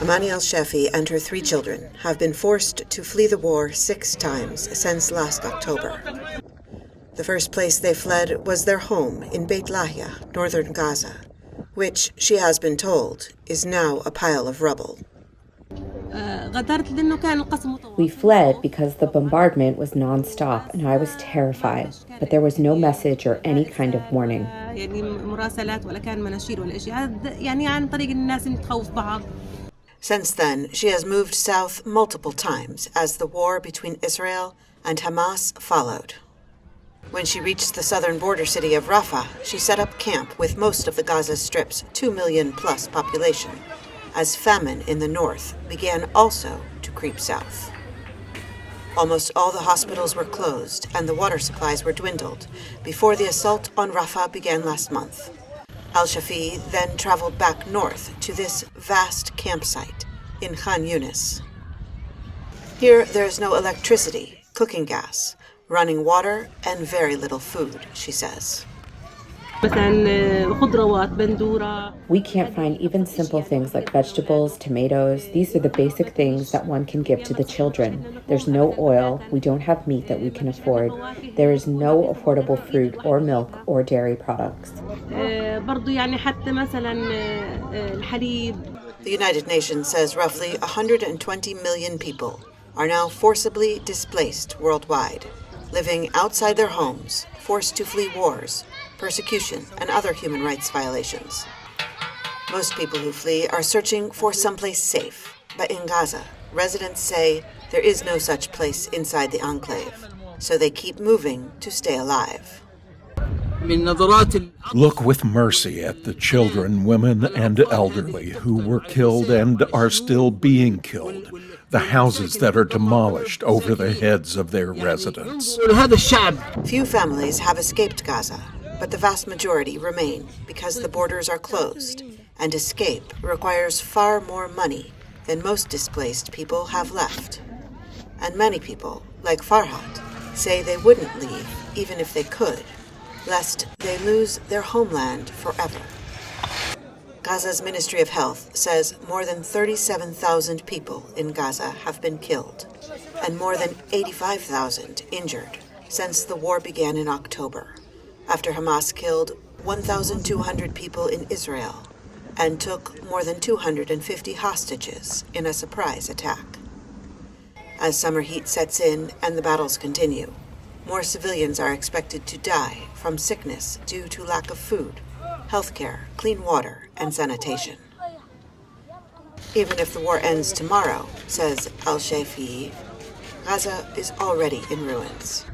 Amani al-Shafi and her 3 children have been forced to flee the war 6 times since last October. The first place they fled was their home in Beit Lahia, northern Gaza, which, she has been told, is now a pile of rubble. We fled because the bombardment was non-stop and I was terrified, but there was no message or any kind of warning. Since then, she has moved south multiple times as the war between Israel and Hamas followed. When she reached the southern border city of Rafah, she set up camp with most of the Gaza Strip's 2 million plus population, as famine in the north began also to creep south. Almost all the hospitals were closed and the water supplies were dwindled before the assault on Rafah began last month. Al-Shafi then traveled back north to this vast campsite in Khan Yunis. Here there's no electricity, cooking gas, running water, and very little food, she says. We can't find even simple things like vegetables, tomatoes. These are the basic things that one can give to the children. There's no oil. We don't have meat that we can afford. There is no affordable fruit or milk or dairy products. The United Nations says roughly 120 million people are now forcibly displaced worldwide, living outside their homes, forced to flee wars, persecution, and other human rights violations. Most people who flee are searching for someplace safe, but in Gaza, residents say there is no such place inside the enclave, so they keep moving to stay alive. Look with mercy at the children, women, and elderly who were killed and are still being killed, the houses that are demolished over the heads of their residents. Few families have escaped Gaza, but the vast majority remain because the borders are closed, and escape requires far more money than most displaced people have left. And many people, like Farhad, say they wouldn't leave even if they could, lest they lose their homeland forever. Gaza's Ministry of Health says more than 37,000 people in Gaza have been killed, and more than 85,000 injured since the war began in October, after Hamas killed 1,200 people in Israel and took more than 250 hostages in a surprise attack. As summer heat sets in and the battles continue, more civilians are expected to die from sickness due to lack of food, healthcare, clean water, and sanitation. Even if the war ends tomorrow, says Al-Shafi, Gaza is already in ruins.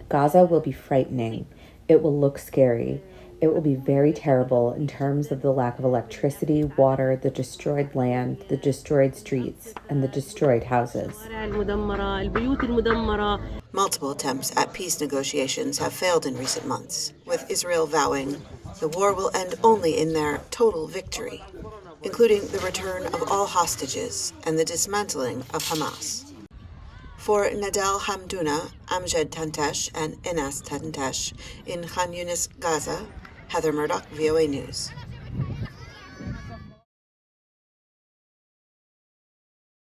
Gaza will be frightening. It will look scary. It will be very terrible in terms of the lack of electricity, water, the destroyed land, the destroyed streets, and the destroyed houses. Multiple attempts at peace negotiations have failed in recent months, with Israel vowing the war will end only in their total victory, including the return of all hostages and the dismantling of Hamas. For Nedal Hamdouna, Amjed Tantesh, and Enas Tantesh in Khan Yunis, Gaza, Heather Murdock, VOA News.